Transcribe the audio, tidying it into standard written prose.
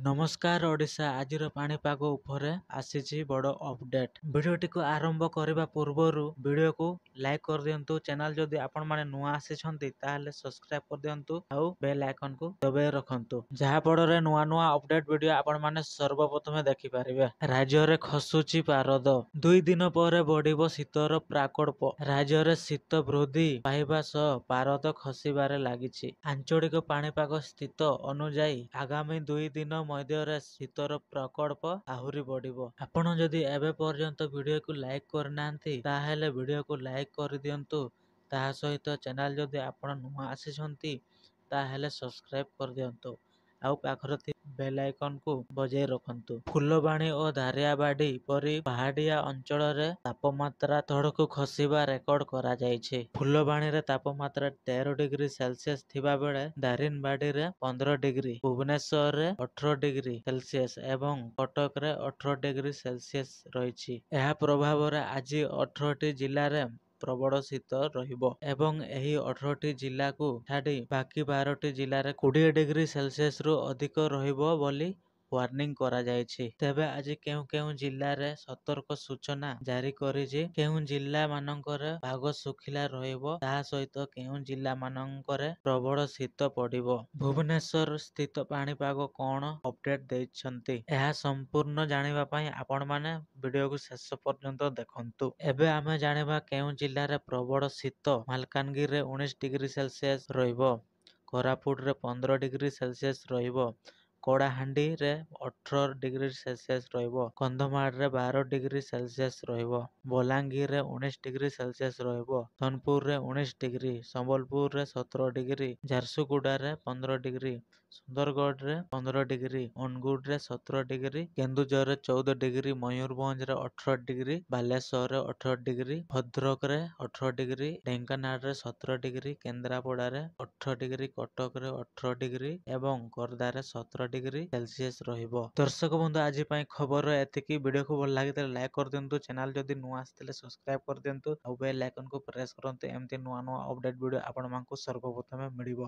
ନମସ୍କାର ଓଡ଼ିଶା। ଆଜିର ପାଣିପାଗ ଉପରେ ଆସିଛି ବଡ଼ ଅପଡେଟ୍। ଭିଡ଼ିଓଟିକୁ ଆରମ୍ଭ କରିବା ପୂର୍ବରୁ ଭିଡ଼ିଓକୁ ଲାଇକ୍ କରିଦିଅନ୍ତୁ। ଚ୍ୟାନେଲ ଯଦି ଆପଣମାନେ ନୂଆ ଆସିଛନ୍ତି ତାହେଲେ ସବସ୍କ୍ରାଇବ୍ କରିଦିଅନ୍ତୁ ଆଉ ବେଲ୍ ଆଇକନକୁ ଦବାଇ ରଖନ୍ତୁ, ଯାହାଫଳରେ ନୂଆ ନୂଆ ଅପଡେଟ୍ ଭିଡ଼ିଓ ଆପଣମାନେ ସର୍ବପ୍ରଥମେ ଦେଖିପାରିବେ। ରାଜ୍ୟରେ ଖସୁଛି ପାରଦ। 2 ଦିନ ପରେ ବଢ଼ିବ ଶୀତର ପ୍ରକୋପ। ରାଜ୍ୟରେ ଶୀତ ବୃଦ୍ଧି ପାଇବା ସହ ପାରଦ ଖସିବାରେ ଲାଗିଛି। ଆଞ୍ଚଳିକ ପାଣିପାଗ ସ୍ଥିତି ଅନୁଯାୟୀ ଆଗାମୀ 2 ଦିନ ମଧ୍ୟରେ ଶୀତର ପ୍ରକୋପ ଆହୁରି ବଢ଼ିବ। ଆପଣ ଯଦି ଏବେ ପର୍ଯ୍ୟନ୍ତ ଭିଡ଼ିଓକୁ ଲାଇକ୍ କରିନାହାନ୍ତି ତାହେଲେ ଭିଡ଼ିଓକୁ ଲାଇକ୍ କରିଦିଅନ୍ତୁ। ତାହା ସହିତ ଚ୍ୟାନେଲ ଯଦି ଆପଣ ନୂଆ ଆସିଛନ୍ତି ତାହେଲେ ସବସ୍କ୍ରାଇବ୍ କରିଦିଅନ୍ତୁ ଆଉ ପାଖରେ ଥିବା ବେଲ୍ ଆଇକନକୁ ବଜାଇ ରଖନ୍ତୁ। ଫୁଲବାଣୀ ଓ ଦାରିଆବାଡ଼ି ପରି ପାହାଡ଼ିଆ ଅଞ୍ଚଳରେ ତାପମାତ୍ରା ତଳକୁ ଖସିବା ରେକର୍ଡ କରାଯାଇଛି। ଫୁଲବାଣୀରେ ତାପମାତ୍ରା 13 ଡିଗ୍ରୀ ସେଲସିୟସ୍ ଥିବାବେଳେ ଦାରିଆବାଡ଼ିରେ 15 ଡିଗ୍ରୀ, ଭୁବନେଶ୍ୱରରେ 18 ଡିଗ୍ରୀ ସେଲସିୟସ୍ ଏବଂ କଟକରେ 18 ଡିଗ୍ରୀ ସେଲସିୟସ୍ ରହିଛି। ଏହା ପ୍ରଭାବରେ ଆଜି 18ଟି ଜିଲ୍ଲାରେ ପ୍ରବଳ ଶୀତ ରହିବ ଏବଂ ଏହି 18ଟି ଜିଲ୍ଲାକୁ ଛାଡ଼ି ବାକି 12ଟି ଜିଲ୍ଲାରେ 20 ଡିଗ୍ରୀ ସେଲସିୟସ୍ରୁ ଅଧିକ ରହିବ ବୋଲି ୱାର୍ଣ୍ଣିଂ କରାଯାଇଛି। ତେବେ ଆଜି କେଉଁ କେଉଁ ଜିଲ୍ଲାରେ ସତର୍କ ସୂଚନା ଜାରି କରିଛି, କେଉଁ ଜିଲ୍ଲା ମାନଙ୍କରେ ପାଗ ଶୁଖିଲା ରହିବ, ତାହା ସହିତ କେଉଁ ଜିଲ୍ଲା ମାନଙ୍କରେ ପ୍ରବଳ ଶୀତ ପଡ଼ିବ, ଭୁବନେଶ୍ୱର ସ୍ଥିତ ପାଣିପାଗ କଣ ଅପଡେଟ୍ ଦେଇଛନ୍ତି, ଏହା ସମ୍ପୂର୍ଣ୍ଣ ଜାଣିବା ପାଇଁ ଆପଣମାନେ ଭିଡ଼ିଓକୁ ଶେଷ ପର୍ଯ୍ୟନ୍ତ ଦେଖନ୍ତୁ। ଏବେ ଆମେ ଜାଣିବା କେଉଁ ଜିଲ୍ଲାରେ ପ୍ରବଳ ଶୀତ। ମାଲକାନଗିରିରେ 19 ଡିଗ୍ରୀ ସେଲସିୟସ୍ ରହିବ, କୋରାପୁଟରେ 15 ଡିଗ୍ରୀ ସେଲସିୟସ୍ ରହିବ, କଳାହାଣ୍ଡିରେ 18 ଡିଗ୍ରୀ ସେଲସିୟସ୍ ରହିବ, କନ୍ଧମାଳରେ 12 ଡିଗ୍ରୀ ସେଲସିୟସ୍ ରହିବ, ବଲାଙ୍ଗୀରରେ 19 ଡିଗ୍ରୀ ସେଲସିୟସ୍ ରହିବ, ସୋନପୁରରେ 19 ଡିଗ୍ରୀ, ସମ୍ବଲପୁରରେ 17 ଡିଗ୍ରୀ, ଝାରସୁଗୁଡ଼ାରେ 15 ଡିଗ୍ରୀ, ସୁନ୍ଦରଗଡ଼ରେ 15 ଡିଗ୍ରୀ, ଅନୁଗୁଳରେ 17 ଡିଗ୍ରୀ, କେନ୍ଦୁଝରରେ 14 ଡିଗ୍ରୀ, ମୟୂରଭଞ୍ଜରେ 18 ଡିଗ୍ରୀ, ବାଲେଶ୍ୱରରେ 18 ଡିଗ୍ରୀ, ଭଦ୍ରକରେ 18 ଡିଗ୍ରୀ, ଢେଙ୍କାନାଳରେ 17 ଡିଗ୍ରୀ, କେନ୍ଦ୍ରାପଡ଼ାରେ 18 ଡିଗ୍ରୀ, କଟକରେ 18 ଡିଗ୍ରୀ ଏବଂ ଖୋର୍ଦ୍ଧାରେ 17 ଡିଗ୍ରୀ ସେଲସିୟସ୍ ରହିବ। ଦର୍ଶକ ବନ୍ଧୁ, ଆଜି ପାଇଁ ଖବର ଏତିକି। ଭିଡ଼ିଓକୁ ଭଲ ଲାଗିଥିଲେ ଲାଇକ୍ କରିଦିଅନ୍ତୁ। ଚ୍ୟାନେଲ ଯଦି ନୂଆ ଆସିଥିଲେ ସବସ୍କ୍ରାଇବ୍ କରିଦିଅନ୍ତୁ ଆଉ ବେଲ୍ ଆଇକନକୁ ପ୍ରେସ୍ କରନ୍ତୁ। ଏମିତି ନୂଆ ନୂଆ ଅପଡେଟ୍ ଭିଡ଼ିଓ ଆପଣମାନଙ୍କୁ ସର୍ବପ୍ରଥମେ ମିଳିବ।